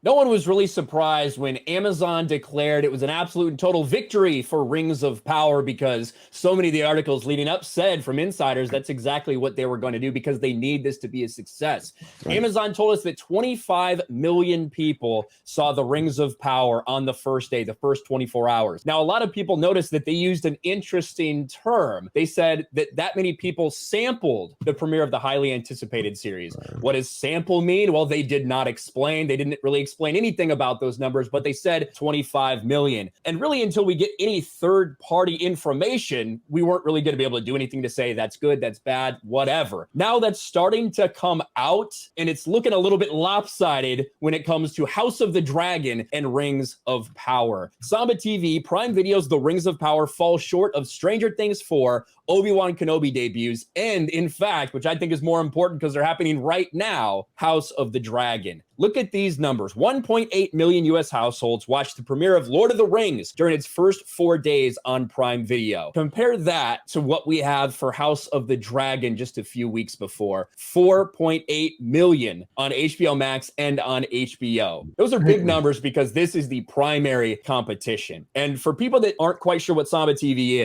No one was really surprised when Amazon declared it was an absolute and total victory for Rings of Power, because so many of the articles leading up said from insiders that's exactly what they were going to do because they need this to be a success. Right. Amazon told us that 25 million people saw the Rings of Power on the first day, the first 24 hours. Now, a lot of people noticed that they used an interesting term. They said that many people sampled the premiere of the highly anticipated series. Right. What does sample mean? Well, they did not explain. They didn't really explain anything about those numbers, but they said 25 million. And really, until we get any third-party information, we weren't really going to be able to do anything to say that's good, that's bad, whatever. Now that's starting to come out, and it's looking a little bit lopsided when it comes to House of the Dragon and Rings of Power. Samba TV, Prime Video's The Rings of Power fall short of Stranger Things 4, Obi-Wan Kenobi debuts, and in fact, which I think is more important because they're happening right now, House of the Dragon. Look at these numbers. 1.8 million US households watched the premiere of Lord of the Rings during its first 4 days on Prime Video. Compare that to what we have for House of the Dragon just a few weeks before. 4.8 million on HBO Max and on HBO. Those are big numbers because this is the primary competition. And for people that aren't quite sure what Samba TV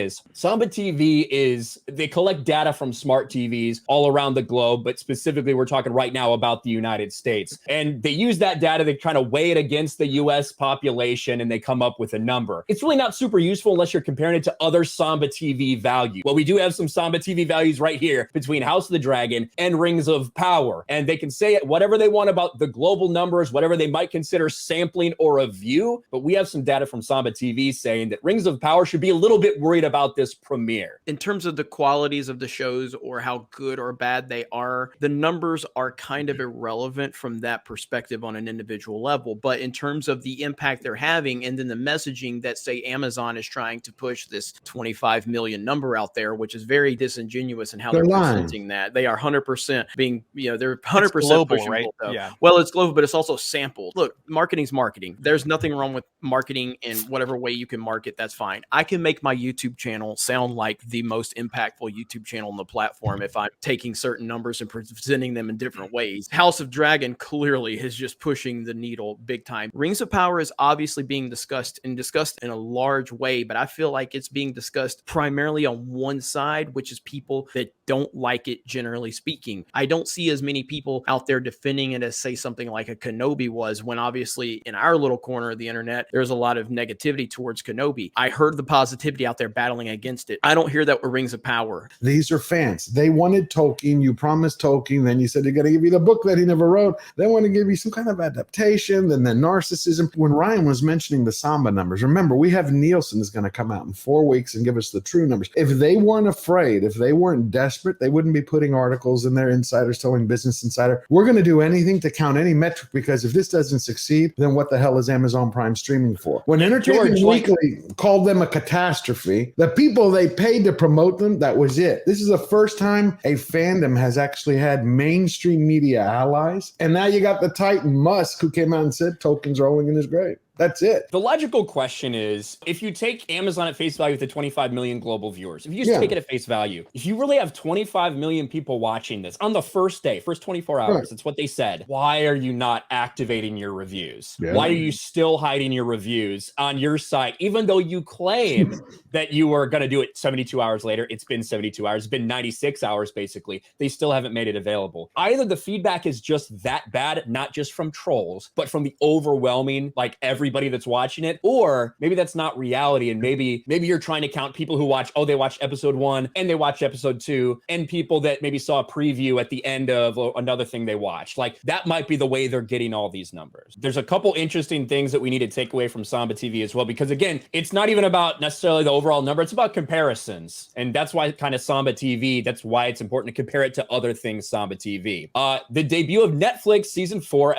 is, they collect data from smart TVs all around the globe, but specifically we're talking right now about the United States. And they use that data to kind of weigh it against the US population, and they come up with a number. It's really not super useful unless you're comparing it to other Samba TV values. Well, we do have some Samba TV values right here between House of the Dragon and Rings of Power. And they can say whatever they want about the global numbers, whatever they might consider sampling or a view, but we have some data from Samba TV saying that Rings of Power should be a little bit worried about this premiere. In terms of the qualities of the shows or how good or bad they are, the numbers are kind of irrelevant from that perspective on an individual level. But in terms of the impact they're having and then the messaging that, say, Amazon is trying to push this 25 million number out there, which is very disingenuous in how they're presenting that. They are 100% being, they're 100% global, pushing right? Both, yeah. Well, it's global, but it's also sampled. Look, marketing's marketing. There's nothing wrong with marketing in whatever way you can market. That's fine. I can make my YouTube channel sound like the most impactful YouTube channel on the platform if I'm taking certain numbers and presenting them in different ways. House of Dragon clearly is just pushing the needle big time. Rings of Power is obviously being discussed in a large way, but I feel like it's being discussed primarily on one side, which is people that don't like it, generally speaking. I don't see as many people out there defending it as, say, something like a Kenobi was, when obviously in our little corner of the internet, there's a lot of negativity towards Kenobi. I heard the positivity out there battling against it. I don't hear that with Rings of Power. These are fans. They wanted Tolkien. You promised Tolkien. Then you said you're going to give you the book that he never wrote. They want to give you some kind of adaptation. Then the narcissism. When Ryan was mentioning the Samba numbers, remember, we have Nielsen is going to come out in 4 weeks and give us the true numbers. If they weren't afraid, if they weren't desperate, they wouldn't be putting articles in their insiders telling Business Insider, we're going to do anything to count any metric, because if this doesn't succeed, then what the hell is Amazon Prime streaming for? When Entertainment Weekly called them a catastrophe, the people they paid to promote them, that was it. This is the first time a fandom has actually had mainstream media allies. And now you got the Titan Musk, who came out and said Tolkien's rolling in his grave. That's it. The logical question is, if you take Amazon at face value with the 25 million global viewers, if you just take it at face value, if you really have 25 million people watching this on the first day, first 24 hours, that's what they said. Why are you not activating your reviews? Yeah. Why are you still hiding your reviews on your site? Even though you claim that you were going to do it 72 hours later, it's been 72 hours, it's been 96 hours, basically. They still haven't made it available. Either the feedback is just that bad, not just from trolls, but from the overwhelming, everybody that's watching it, or maybe that's not reality, and maybe you're trying to count people who watch, they watched episode 1 and they watched episode 2, and people that maybe saw a preview at the end of another thing they watched. That might be the way they're getting all these numbers. There's a couple interesting things that we need to take away from Samba TV as well, because again, it's not even about necessarily the overall number, it's about comparisons. And that's why kind of Samba TV, that's why it's important to compare it to other things Samba TV. The debut of Netflix season 4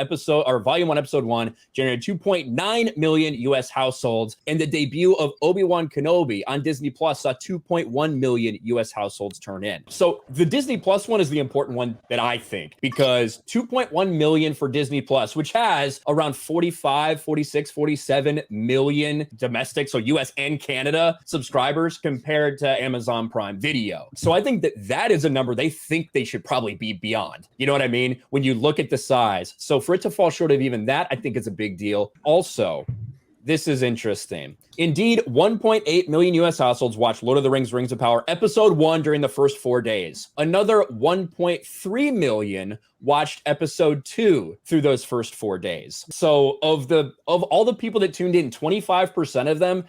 volume 1 episode 1 generated 2.9 9 million US households, and the debut of Obi-Wan Kenobi on Disney Plus saw 2.1 million US households turn in. So the Disney Plus one is the important one that I think, because 2.1 million for Disney Plus, which has around 45, 46, 47 million domestic, so US and Canada subscribers compared to Amazon Prime Video. So I think that that is a number they think they should probably be beyond. You know what I mean? When you look at the size. So for it to fall short of even that, I think it's a big deal. Also, this is interesting. Indeed, 1.8 million US households watched Lord of the Rings, Rings of Power Episode 1 during the first 4 days. Another 1.3 million watched Episode 2 through those first 4 days. So of all the people that tuned in, 25% of them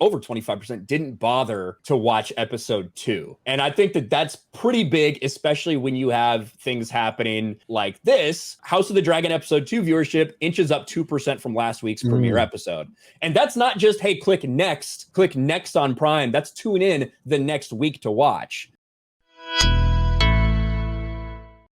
over 25% didn't bother to watch Episode 2. And I think that that's pretty big, especially when you have things happening like this. House of the Dragon Episode 2 viewership inches up 2% from last week's premiere episode. And that's not just, hey, click next on Prime. That's tune in the next week to watch.